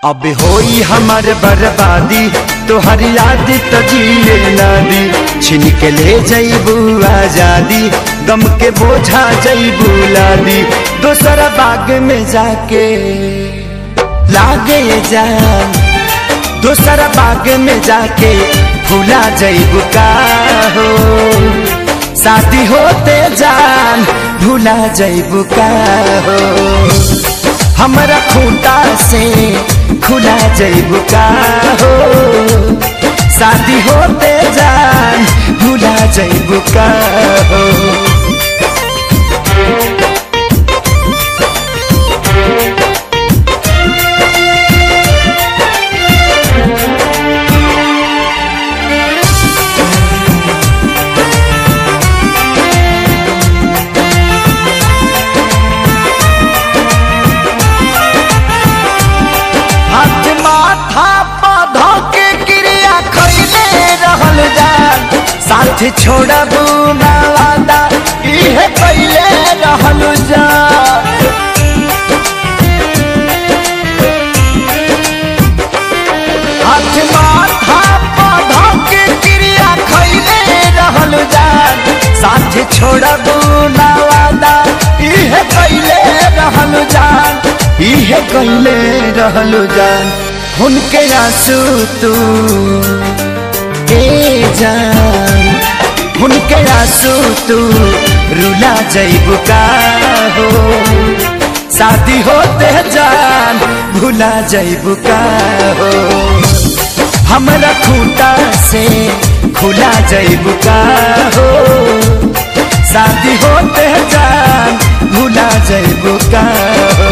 अब होई हमार बर्बादी तोहर याद तो जिए ना दी। छिन के ले जईबू आजादी गम के बोझा जईबू लादी। दोसरा बाग में जाके लागे जान, दोसरा बाग में जाके भूला जईबू का हो। शादी होते जान भूला जईबू का हो। हमारा खूंटा से खुला जईबू का हो। शादी होते जान भूला जईबू का हो। साथ छोड़बू ना वादा इहे पहले रहल जा। हाथ माथा पौधा के क्रिया खैले रहल जा। साथ छोड़बू ना वादा इहे पहले रहल जान, इहे पहले रहल जान। उनके आंसू तू जान, उनके आंसू तू रुला जईबू का हो। शादी होते जान भूला जईबू का हो। हमरा खूंटा से खुला जईबू का हो। शादी होते जान भूला जईबू का हो।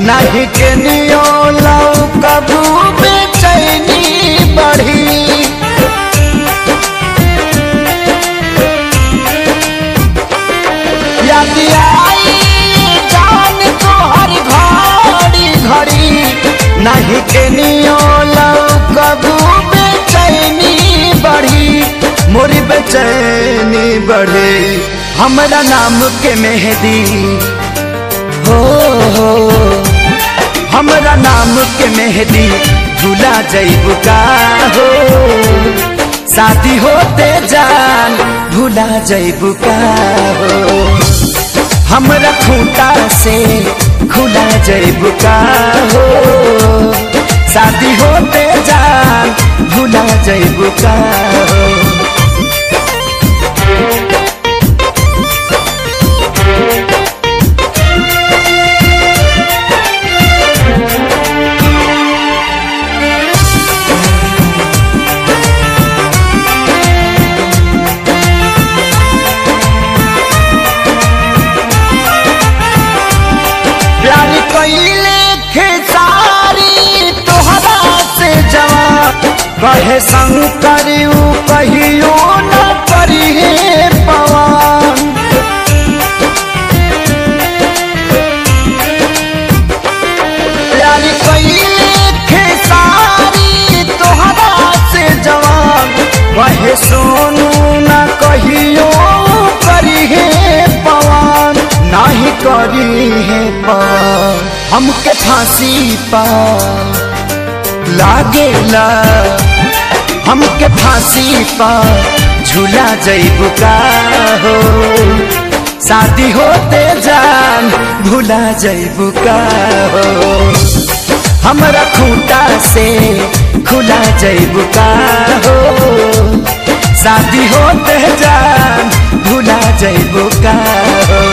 नहीं के नियो लाऊ कबू बेचैनी बढ़ी। याद आई जान तोहर घड़ी घड़ी। नहीं के नियो लाऊ कबू बेचैनी बढ़ी। मोरी बेचैनी बढ़े हमरा नाम के मेहंदी हो। हमरा नाम के मेहंदी भूला जईबू का हो। शादी होते जान भूला जईबू का हो। हमरा खूंटा से खुला जईबू का हो। शादी होते जान भूला जईबू का हो। कहे शंकर कहियो न करिहे पवन। प्यारी कइले खेसारी तोहरा से जवान। कहे सोनू न कहियो करिहे पवन। नहीं करिहे पवन हमके फांसी पा लागेला। हमके फांसी पर झूला जइबू का हो, शादी होते जान भूला जइबू का हो, हमरा खूंटा से खुला जइबू का हो, शादी होते जान भूला जइबू का हो।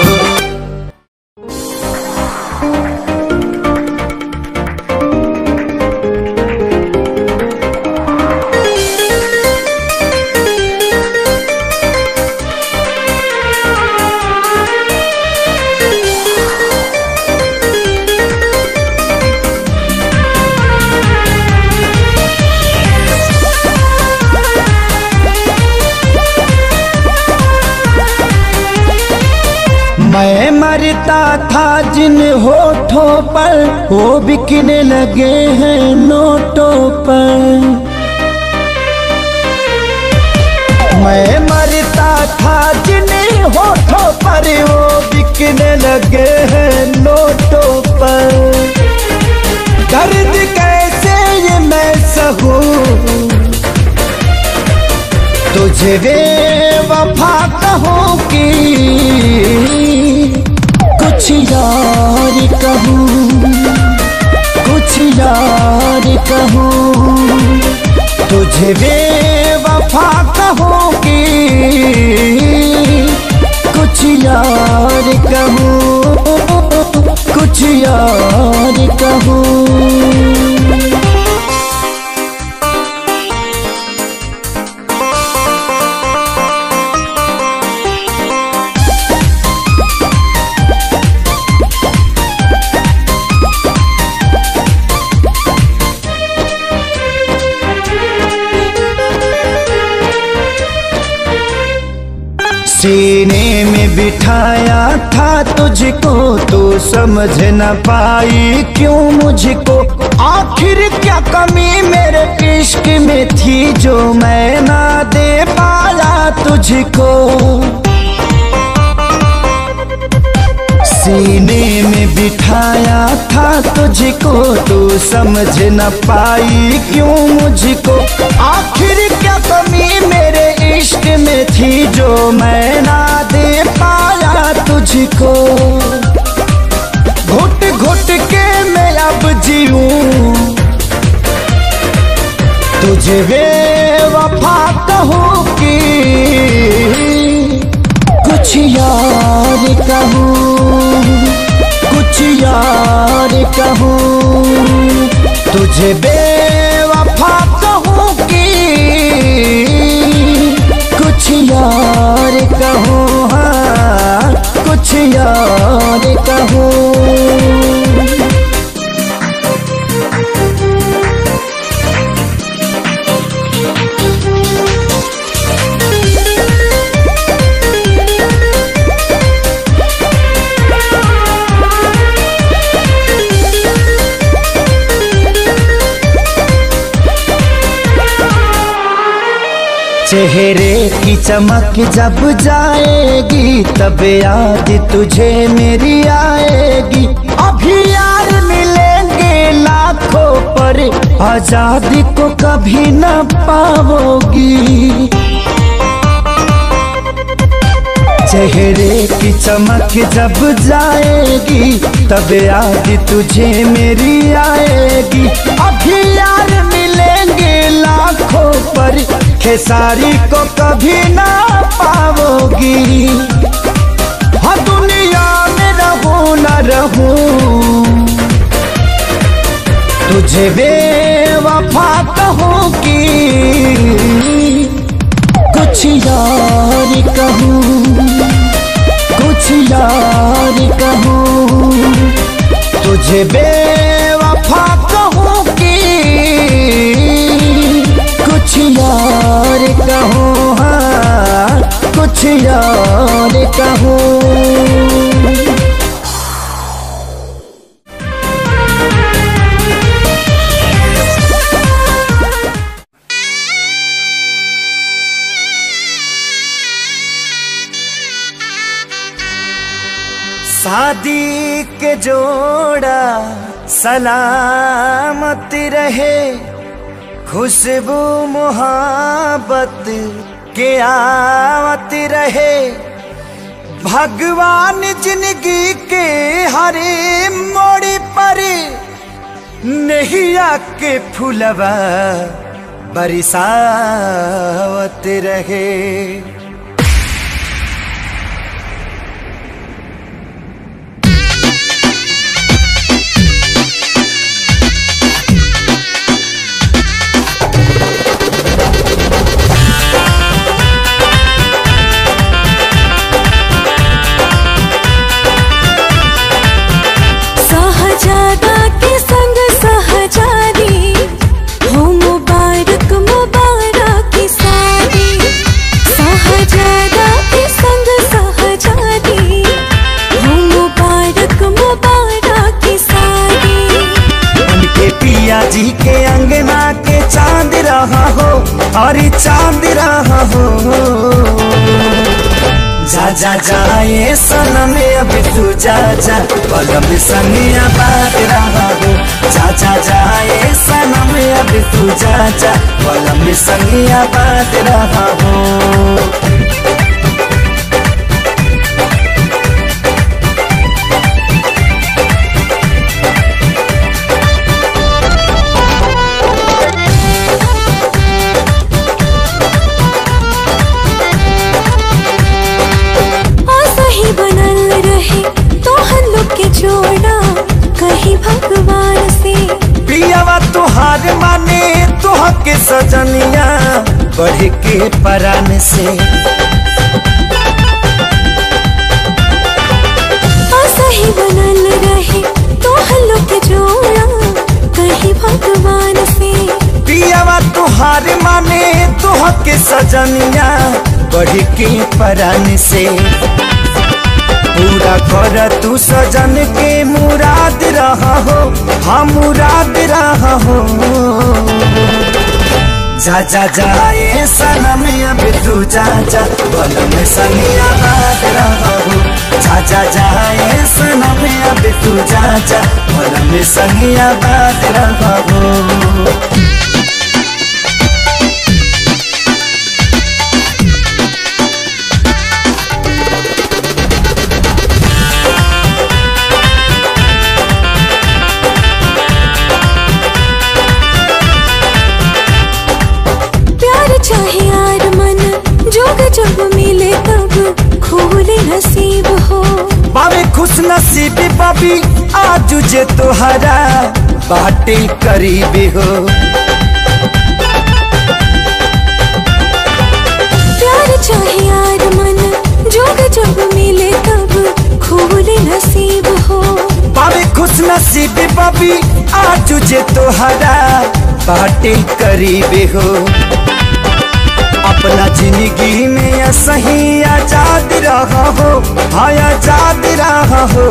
मैं मरता था जिन होठों पर वो बिकने लगे हैं नोटों पर। मैं मरता था जिन होठों पर वो बिकने लगे हैं नोटों पर। दर्द कैसे ये मैं सहूं तुझे बेवफा कहूँ कि कुछ यार कहूँ, कुछ यार कहूँ, तुझे बेवफा कहूँ कि कुछ यार कहूँ, कुछ यार कहूँ। सीने में बिठाया था तुझको तो समझ न पाई क्यों मुझको। आखिर क्या कमी मेरे इश्क में थी जो मैं ना दे पाया तुझको। सीने में बिठाया था तुझको तो समझ न पाई क्यों मुझको। आखिर क्या कमी मेरे इश्क में थी जो मैं ना दे पाया तुझको। घुट घुट के मैं अब जीऊं तुझे बेवफा कहूँ कि कुछ यार कहूँ, कुछ यार कहूँ, तुझे बेवफा कहूँ कि कुछ यार कहूँ, हाँ कुछ यार कहूँ। चेहरे की चमक जब जाएगी तब याद तुझे मेरी आएगी। अभी यार मिलेंगे लाखों पर आजादी को कभी न पाओगी। चेहरे की चमक जब जाएगी तब याद तुझे मेरी आएगी। अभी यार मिलेंगे लाखों पर खेसारी को कभी ना पाओगी। हाँ दुनिया में रहूं न रहूं तुझे बेवफा कहूँ कि कुछ यार कहूँ, कुछ यार कहूँ, तुझे बेवफा कहूँ कि कुछ यार कहूँ, हाँ कुछ यार कहूँ। शादी के जोड़ा सलामत रहे, खुशबू मोहब्बत के आवत रहे, भगवान जिंदगी के हरे मोड़ पर नैया के फूलवा बरसावत रहे। जी के अंगना के चांद रहा हो और चांद रहा हो। जा जा जाए सनम अब तू जा जा, पलम संगिया बात रहा हो। जा जा जाए सनम अब तू जा जा, पलम संगिया बात रहा हो। भगवान से पियावा तुहार माने तुह के सजनिया बढ़ के परान से। सही बनल रहे तो हल्लो के जोड़ा कहीं भगवान से। पियावा तुहार माने तुह के सजनिया बढ़ के परान से। पूरा कर तू सजन के मुराद रहा हो, हाँ मुराद रहा हो। जा जा जाए सनम अब तू जा जा, पलम संगिया बात रहा हो। जा जा जाए सनम अब तू जा जा, पलम संगिया बात रहा हो। चाहे यार मन जोग जब मिले तब खोले नसीब हो। बाबे खुश नसीबी बाबी आज जे तोहरा बाटे करीबी हो। प्यार चाहे यार मन जोग जब मिले तब खोले नसीब हो। बाबे खुश नसीबी बाबी आज जे तोहरा बाटे करीबी हो। अपना जिंदगी में सही आजाद रहा हो, हाँ आजाद रहा हो।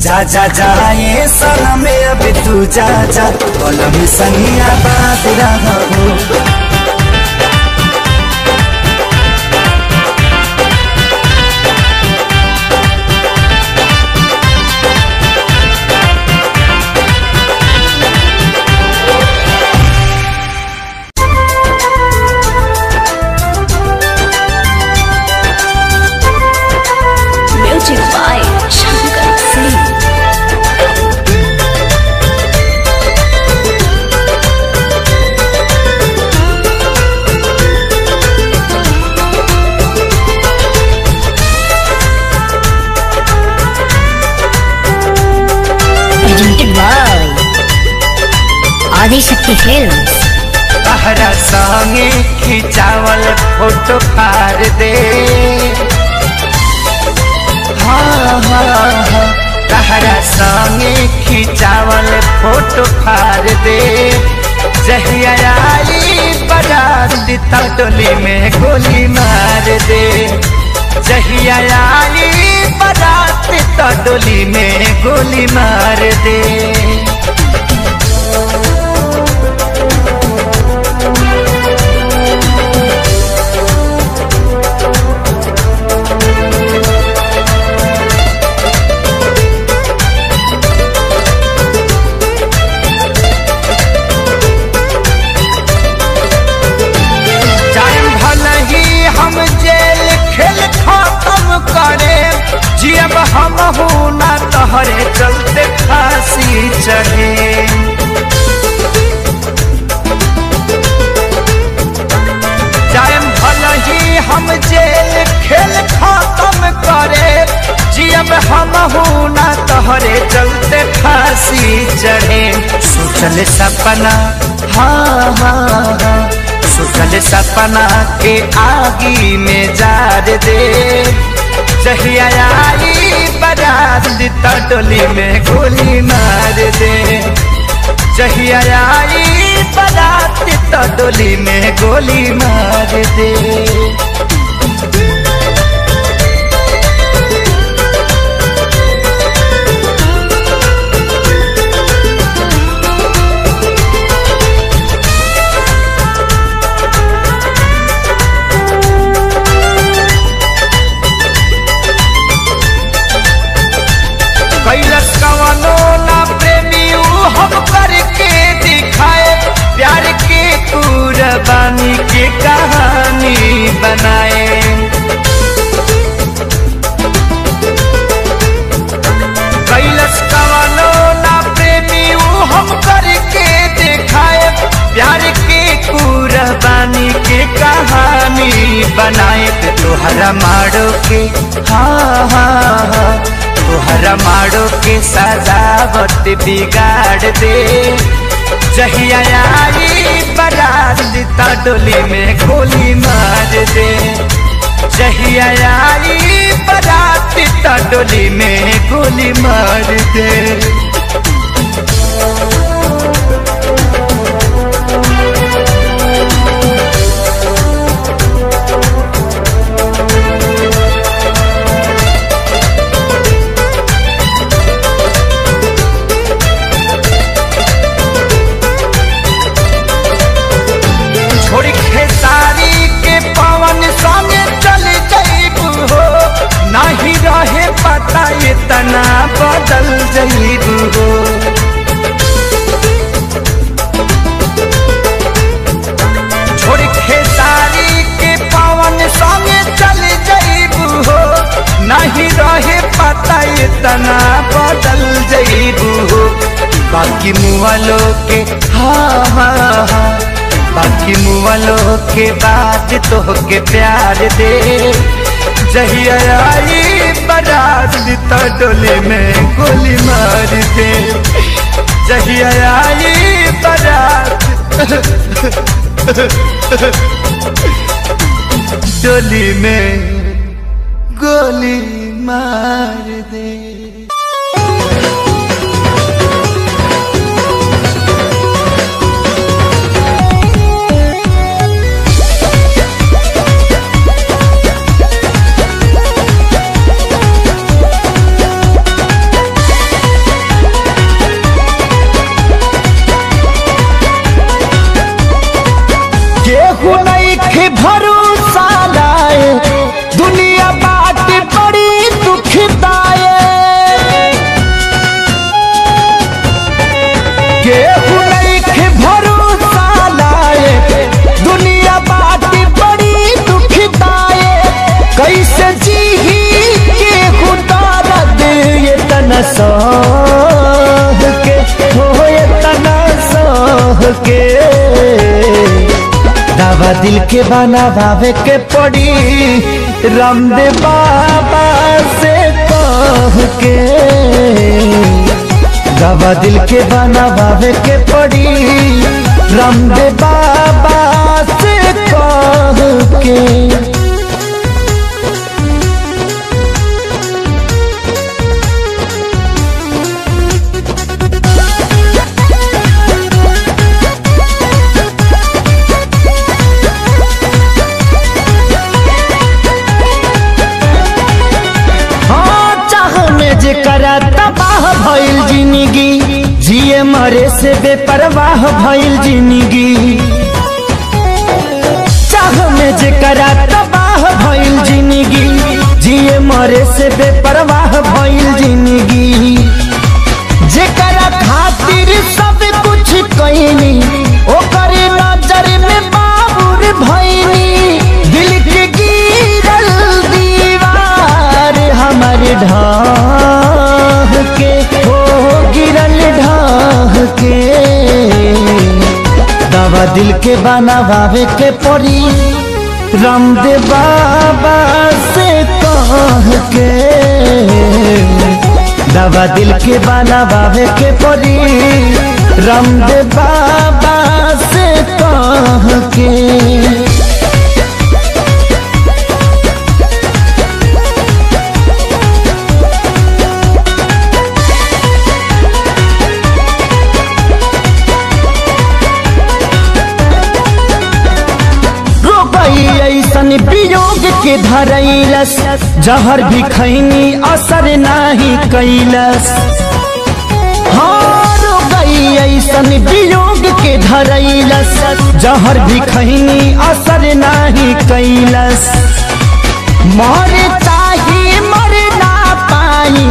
जा जा जाए सनम अब तू जा जा, पलम संगिया बात रहा हो। आदिशक्ति फिल्म्स। तहरा संगे खिंचावल फोटो फाड़ दे, हाँ हाँ हाँ। तहरा संगे खिंचावल फोटो फाड़ दे। जहिया आई बारात टोली में गोली मार दे। जहिया आई बारात टोली में गोली मार दे। तोहरे चलते फांसी चढ़े। जायम भला ही हम जेल खेल खत्म करे, जियब हम ना तोहरे चलते फांसी चढ़े। सोचल सपना हाँ हाँ हाँ, सोचल सपना के आगी में जार दे। जहिया आई बारात त डोली में गोली मार दे। जहिया आई बारात त डोली में गोली मार दे। कैलस कवनो ना प्रेमी हम करके दिखाए, प्यार के कुर्बानी के कहानी बनाए। कैलस कवनो ना प्रेमी हम करके दिखाए, प्यार के कुर्बानी के कहानी बनाए। तोहरा मारो के हाँ हाँ हाँ, तोहरा मारो के सजावट बिगाड़ दे। जहिया आई बारात त डोली में गोली मार दे। जहिया आई बारात त डोली में गोली मार दे। खेसारी के पवन संगे चल जाइबू हो, नहीं रहे पता इतना बदल जाइबू हो। छोड़ खेसारी के पवन संगे चल जाइबू हो, नहीं रहे पता इतना बदल जाइबू हो। बाकी मुआलो के हाँ हाँ हाँ, बाकी मुआलों के बाद तो के प्यार दे। जहिया आई बारात त डोले में गोली मार दे। जहिया आई बारात डोली में गोली मार दे। भरोसा लाए दुनिया बाट बड़ी दुखदाए। केहू नहीं भरोसा लाए दुनिया बाट बड़ी दुखदाए। कैसे जीही केहू दर्द ये तना सह के हो, ये तना सह के। दवा दिल के बनावे के पड़ी रामदेव बाबा से कह के। दवा दिल के बनावे के पड़ी रामदेव बाबा से कह के। करा तबाह भइल जिंदगी, जिए मरे से बेपरवाह भइल जिंदगी। चाह में जे करा तबाह भइल जिंदगी, जिए मरे से बेपरवाह भइल जिंदगी। जेकरा खातिर सब कुछ कइनी ओकर नजर में बाबूर भइनी। दिल के गिरल दीवार हमर ढाह के दवा दिल के बनावे के पड़ी रामदेव बाबा से कह के, दवा दिल के बनावे के पड़ी रामदेव बाबा से कह के। ऐसन वियोग के धरैलस जहर भी खैनी असर नाही कैलस। हार गई ऐसन वियोग के धरैलस जहर भी खैनी असर नाही कैलस। मर चाहे मर ना पाई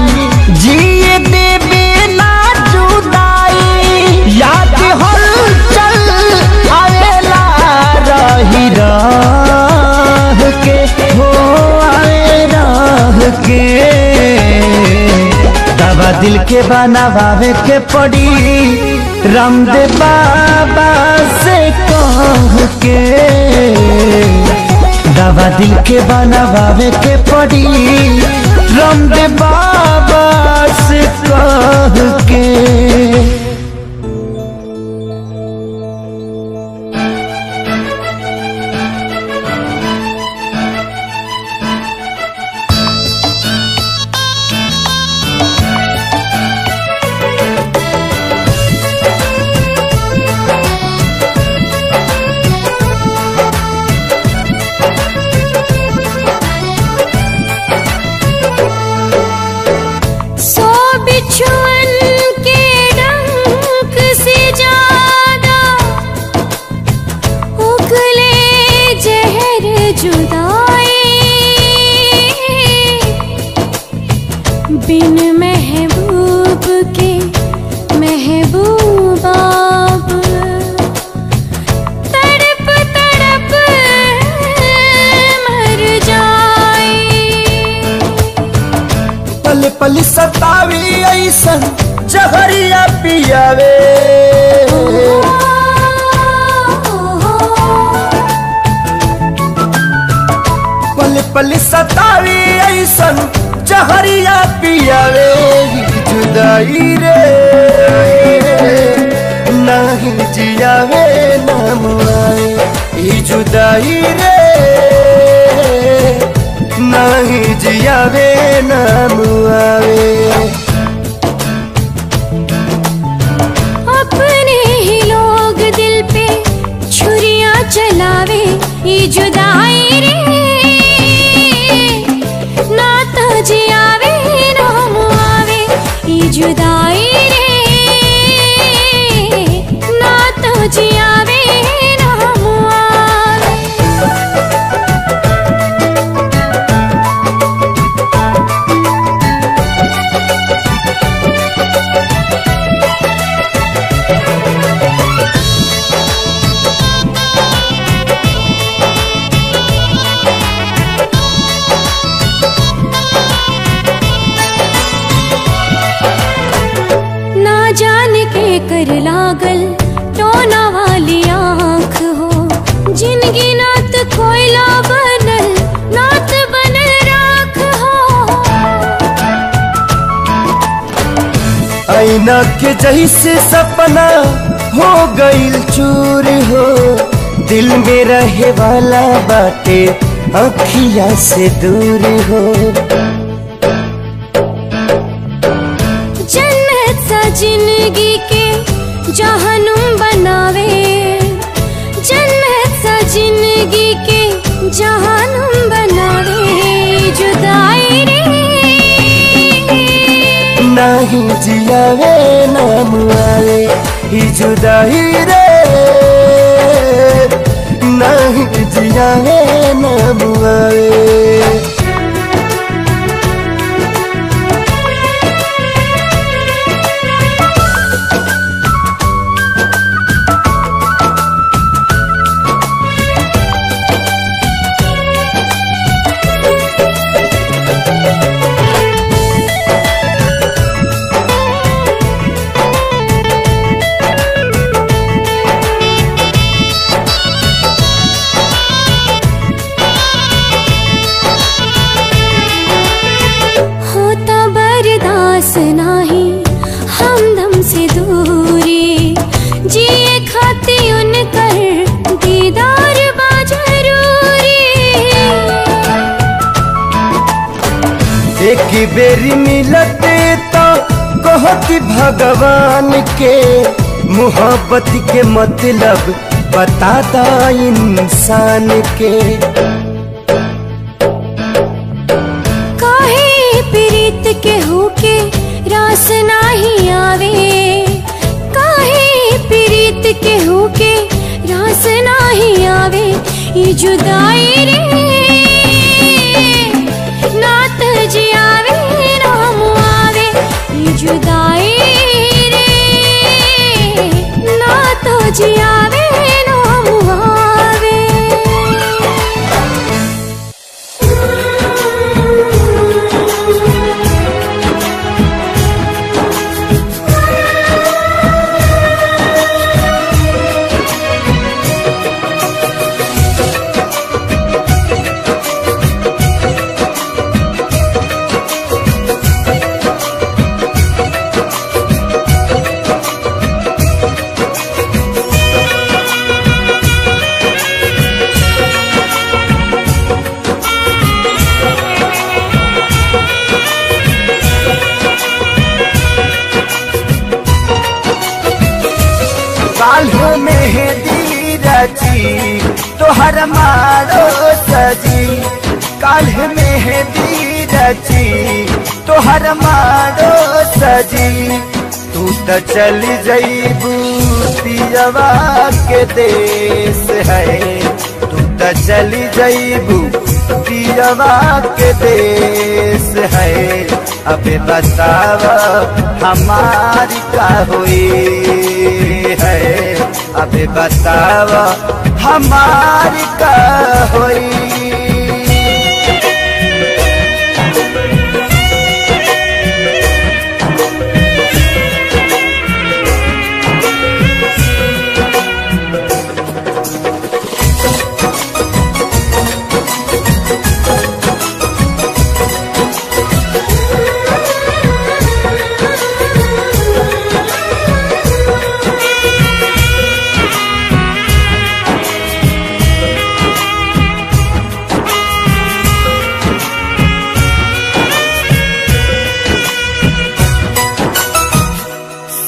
जिए देवे ना जुदाई, याद हलचल आवेला रही राह के हो आए राह के। दवा दिल के बनावे के पड़ी रामदेव बाबा से कह के, दवा दिल के बनावे के पड़ी रामदेव बाबा से कह के। बिन महबूब के महबूब आप तड़प तड़प मर जाए। पल पल सतावी ऐसन जहरिया पियावे, पल पल सतावी ऐसन जहरिया पियावे। जुदाई रे नहीं जियावे नाम आए, जुदाई रे नहीं जियावे नाम आवे। अपने ही लोग दिल पे छुरियां चलावे, ये जुदाई रे ना तो जियावे नाम आवे। ये जुदाई रे ना तो जियावे नाम आवे। कर लागल टोना वाली आँख हो, जिनगी नात कोयला बनल नात बनल राख हो। आईना के जैसे सपना हो गईल चूर हो, दिल में रहे वाला बाटे अखियाँ से दूर हो। जन्नत सा जिंदगी के जहनुम बनावे, जन्नत सा जिंदगी के जहनुम बनावे। जुदाई रे नहीं जियावे नाम आवे, जुदाई रे नहीं जियावे नाम आवे। बेरी बेरी मिलते तो कहती भगवान के मोहब्बत के मतलब बताता इंसान के। काहे प्रीत के होके रास नाही आवे, काहे प्रीत के होके रास नाही आवे। ये जुदाई रे नात जियावे राम आवे, ये जुदाई रे नात जियावे राम आवे। काल्ह मेहंदी रची तोहर मारो सजी, काल्ह मेहंदी रची तोहर मारो सजी। तू तो चल जईबू पियवा के देश है, तू तो चल जईबू पियवा के देश है। अबे बतावा हमारी का हुई है, अबे बतावा हमारी का हुई।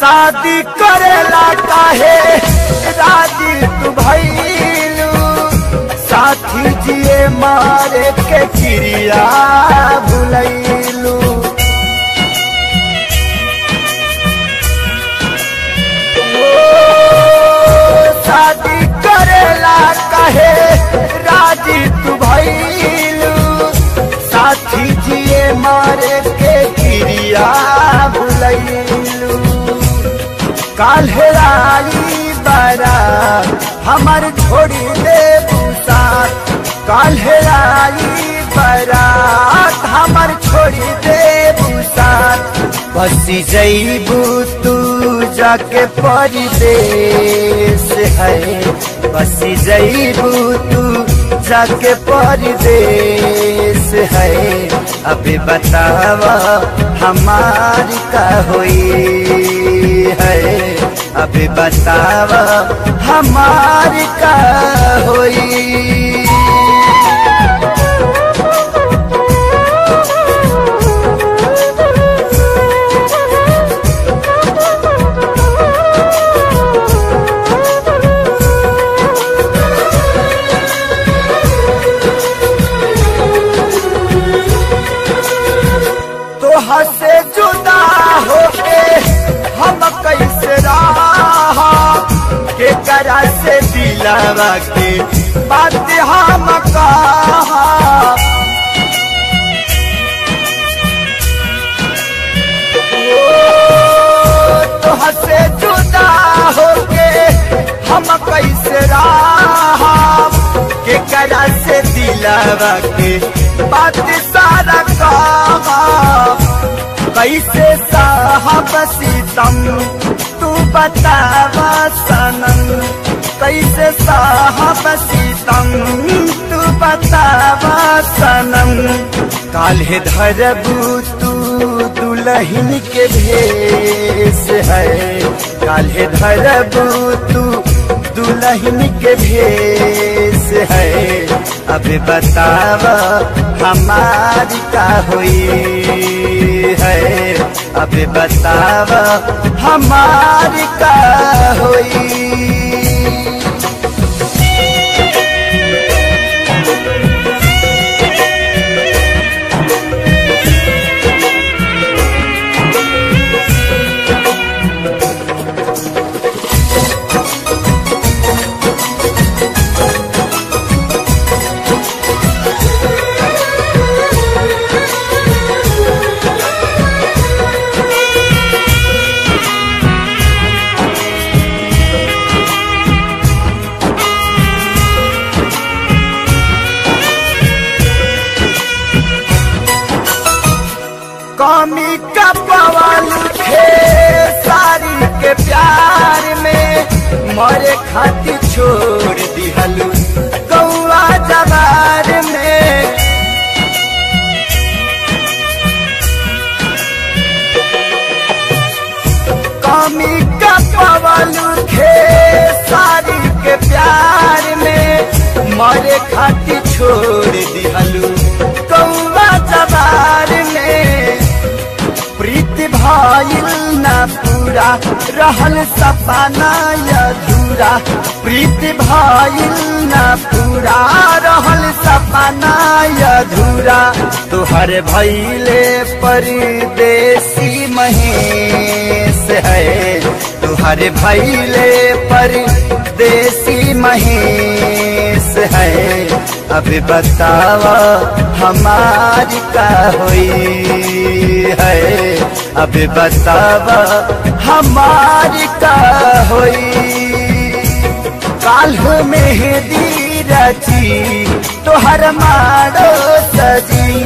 शादी करेला काहे राजी तू भइलू, साथी जिए मारे के क्रिया भुलैलू। शादी करेला काहे राजी तू भइलू, साथी जिए मारे के क्रिया भुलैलू। काल्हेराई बारात हमार छोड़ी दे साथ, काल्हेराई बारात हमार छोड़ी दे साथ। बसी जईबू तू जाके परदेश है, बसी जईबू तू जाके परदेश है। अबे बतावा हमारी का हुई है, अबे बतावा हमारी का हुई। तोहा से जुदा होके हम कैसे रहा, के करा से दिलावा के बात हम कहा। तोहा से जुदा होके हम कैसे रहा, के करा से दिलावा के बात सारा कहा। कैसे साहब सीतम तू बतावा सनम, कैसे साहब सीतम तू बतावा सनम। काल्हे धरबू तू दुल्हन के भेष है, काल्हे धरबू तू दुल्हन के भेष है। अब बताव हमारी का हुई है, अब बताव हमारी का हुई। कमी का पवाल थे सारी के प्यार में, मरे खातिर छोड़ दिहलू कौआ जवार में। कमी का पवाल थे सारी के प्यार में, मरे खातिर छोड़ दिहलू कौआ जवार में। प्रीत भाईल ना पूरा रहल सपना अधूरा, प्रीत भाईल ना पूरा रहल सपना अधूरा। तुहर भइले परदेसी महेश है, तुहर भइले परदेसी महेश है। अब बतावा हमारी का हुई है, अब बतावा हमारी का हुई। काल्ह मेहंदी रची तोहर मारो सजी,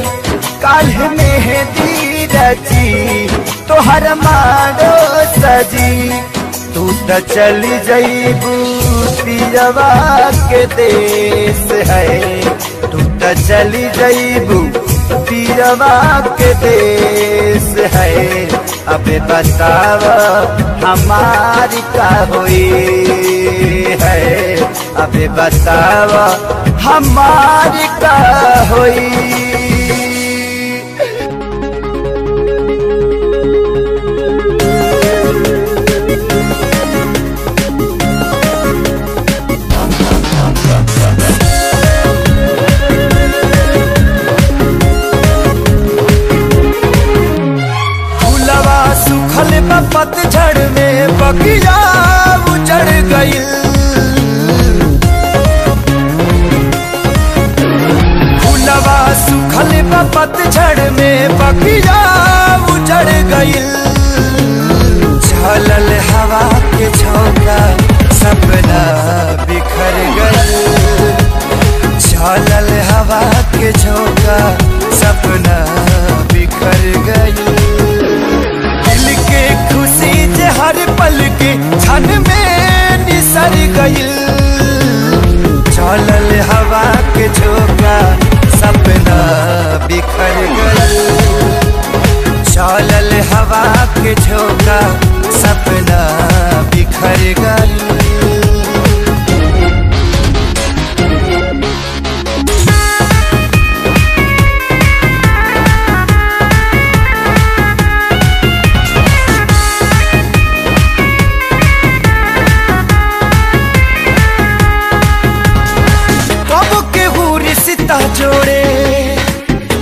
काल्ह मेहंदी रची तोहर मारो सजी। तू त चली जईबू पियवा के देश है, तू त चली जईबू पियवा के देश है। अब बताव हमारी का हुई है, अब बताव हमारी का हुई। पतझड़ में बगिया उजड़ गइल, फूलवा सुखल पतझड़ में बगिया उजड़ गइल। झलल हवा के झोंका सपना बिखर गइल, झलल हवा के झोंका सपना बिखर गइल। खुशी जे हर पल के क्षण में निसर गइल, चलल हवा के झोंका सपना बिखर गइल, चलल हवा के झोंका सपना बिखर गइल। जोड़े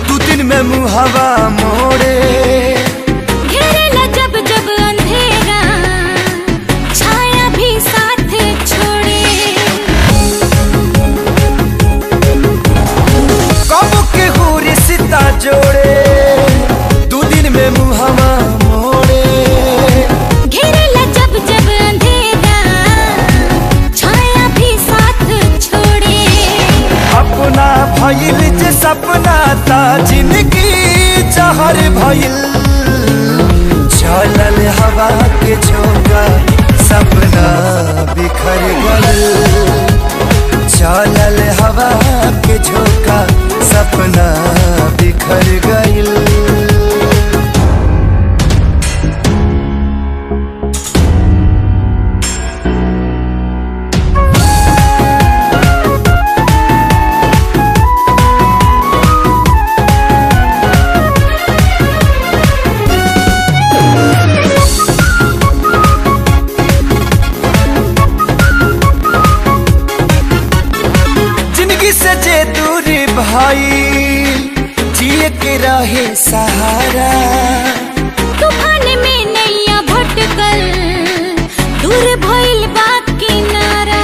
तू दिन में मुहावा मोड़े, घेरेला जब जब अंधेरा छाया भी साथ छोड़े। कब के हो रिश्ता जोड़े तू दिन में मुहावा मोड़े, घेरेला जब जब अंधेरा छाया भी साथ छोड़े। अपना भइल जे सपना ता जिंदगी जहर भइल, चलल हवा के झोंका सपना बिखर गइल, चलल हवा के झोंका सपना बिखर गइल। भाई जिए के रहे सहारा। तूफान में नैया भटकल दूर भइल बा किनारा।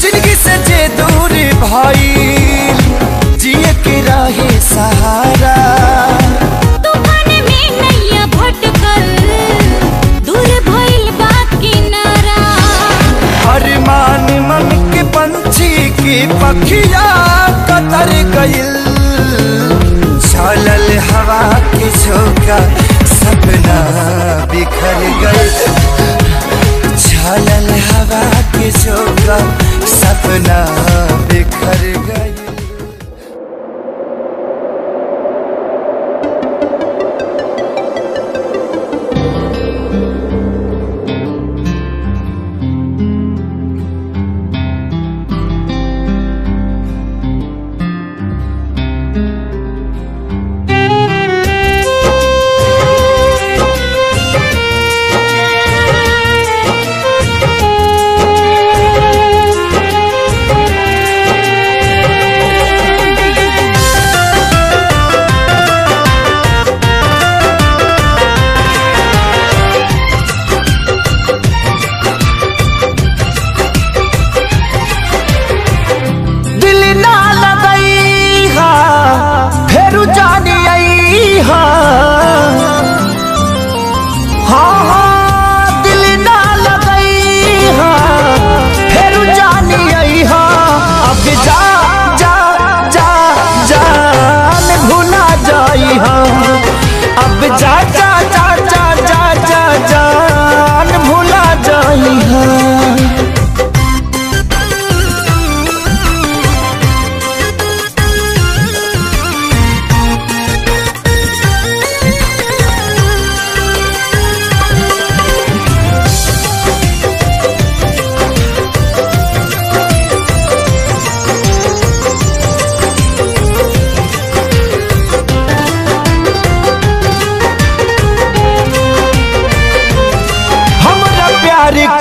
जिंदगी से जे दूर भाई जिए के रहे सहारा। तूफान में नैया भटकल दूर भइल बा किनारा। अरमान मन के पंछी की पखिया कतर गइल। चलल हवा के झोंका सपना बिखर गइल। चलल हवा के झोंका सपना बिखर गइल।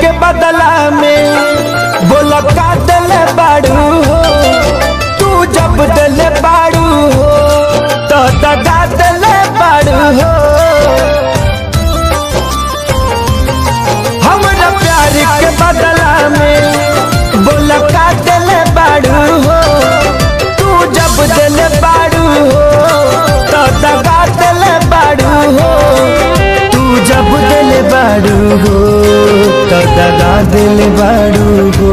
के बदला में बोला का दिल बाड़ू हो। तू जब दिल बाड़ू हो तो दगा दिल बाड़ू हो। हमरा प्यार के बदला में बोला का दिल बाड़ू हो। तू जब दिल बाड़ू हो तो दगा दिल बाड़ू हो। तू जब दिल बाड़ू हो तो दगा दिल बाड़ू हो।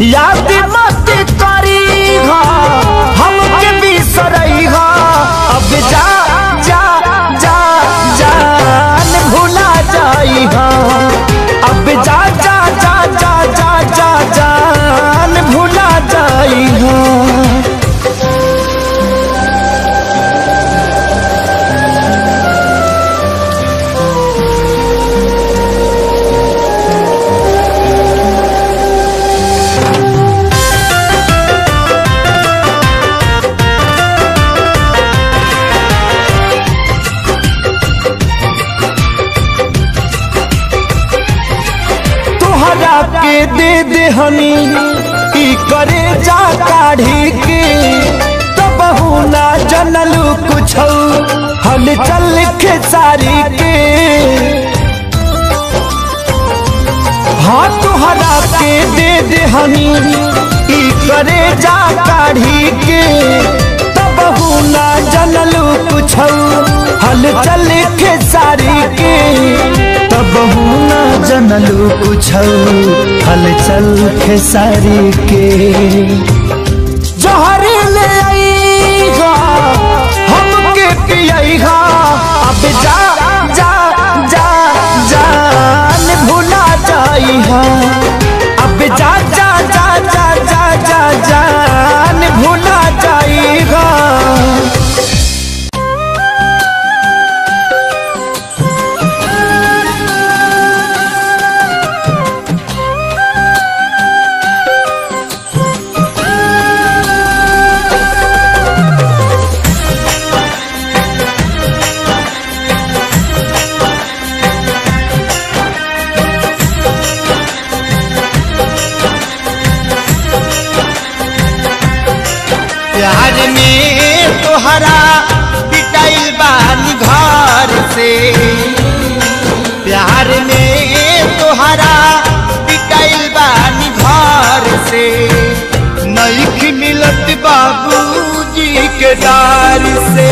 याद मत करी हा हमके बिसरई हा। अब जा जा जा जान भुला जाई हा। अब जा जा जा जा जा जा जान भुला जाई हा। के दे दे हनी ई करे जा काढ़ी के। तो बहु ना जनलू कुछ हल चल खेसारी के। हाँ तुहरा के दे दे हनी ई करे जा काढ़ी के। तो बहु ना जनलू कुछ हल चल खेसारी के। तब ना जनलू कुछ हलचल खेसारी के। जहर ले आईगा हमके पियाईगा। अब जा जा जा जान भुला जाईगा। अब जा जा जा जा जा जा जान भुला जाईगा। के डार से।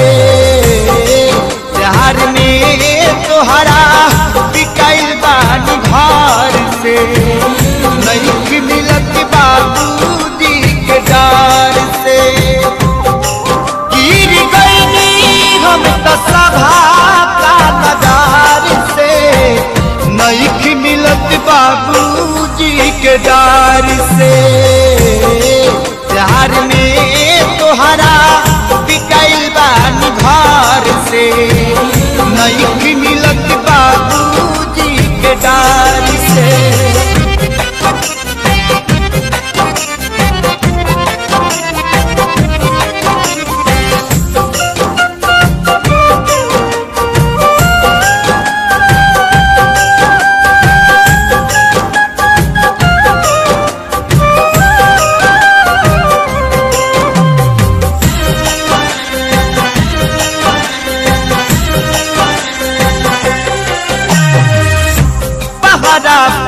प्यार में तोहरा बिकाइल बानी घर से, नहीं मिलत बाबूजी के डार से। गिर गईनी हम तो सभा का नजार से, नहीं मिलत बाबूजी के डार से। प्यार में तोहरा बिकाइल बानी घर से, नहीं मिलत बाबूजी के डार से।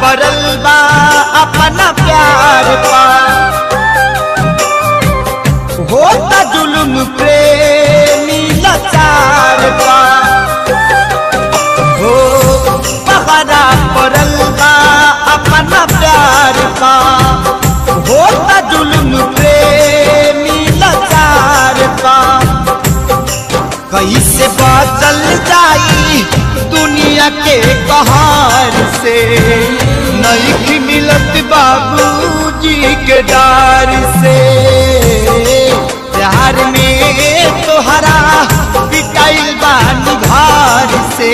पड़ल बा अपना प्यार पा, होता जुल्म प्रेमी लाचार पा। हो पहरा पड़ल बा अपना प्यार पा, होता जुल्म प्रेमी लाचार पा। कैसे बचल जाई दुनिया के कहर से, नहीं मिलत बाबूजी के डार से। प्यार में तोहरा बिकाइल बानी घर से,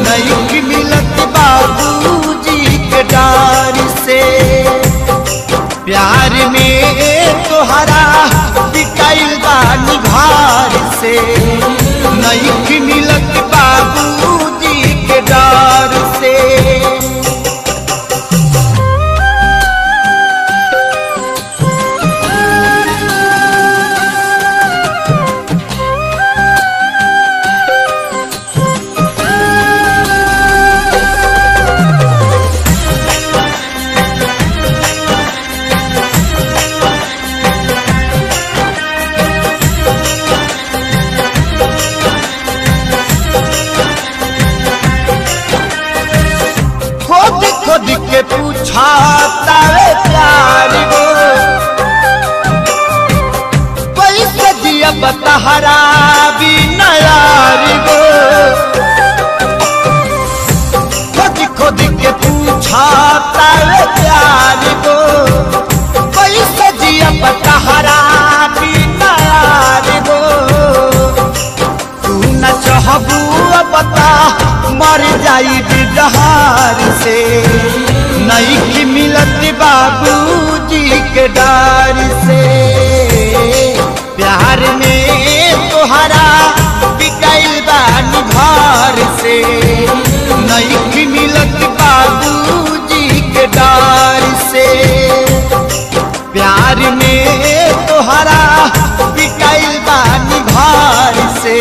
नहीं मिलत बाबूजी के डार से। प्यार में तोहरा बिकाइल बानी घर से, नहीं मिलत बाबूजी के डार से। खुद के पूछा तारे प्यार गो, कैसे दिया बतहरा भी नयार गो। खुद के पूछा तारे प्यार गो, कैसे दिया बतहरा भी नयार गो। तू न चाहबू बता मर जाई बिजहार से, नहीं मिलत बाबूजी के डार से। प्यार में तोहरा बिकाइल बानी घर से, नहीं मिलत बाबूजी के डार से। प्यार में तोहरा बिकाइल बानी घर से,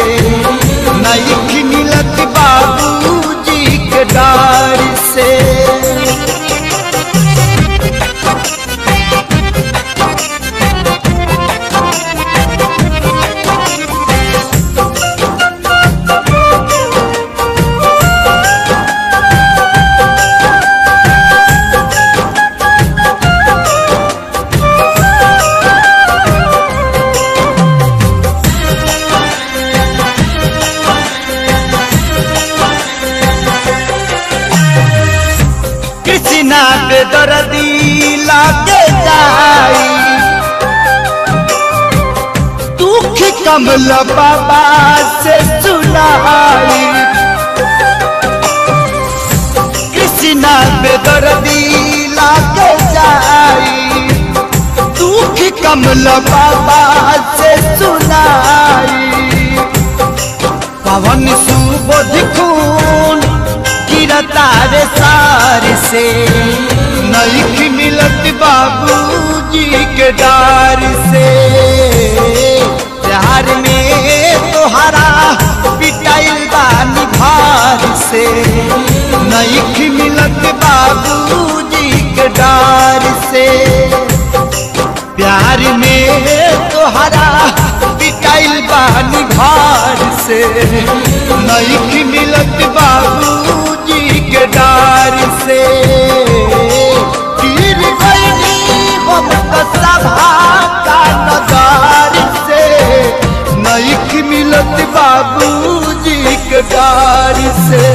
नहीं मिलत बाबूजी के डार से। कृष्णा बेदर्दी लागे जाई, दुख कमल बाबा से सुनाई। कृष्णा बेदर्दी लागे जाई, दुख कमल बाबा से सुनाई। पवन सुबोध खून गिरता रे सार से, नहीं मिलत बाबूजी के डार से। प्यार में तोहरा बिकाइल बानी घर से, नहीं मिलत बाबूजी के डार से। प्यार में तोहरा बिकाइल से, नहीं मिलत बाबूजी के डार से। गिर गईनी हम तो सभा का नगार से, नहीं मिलत बाबूजी के डार से।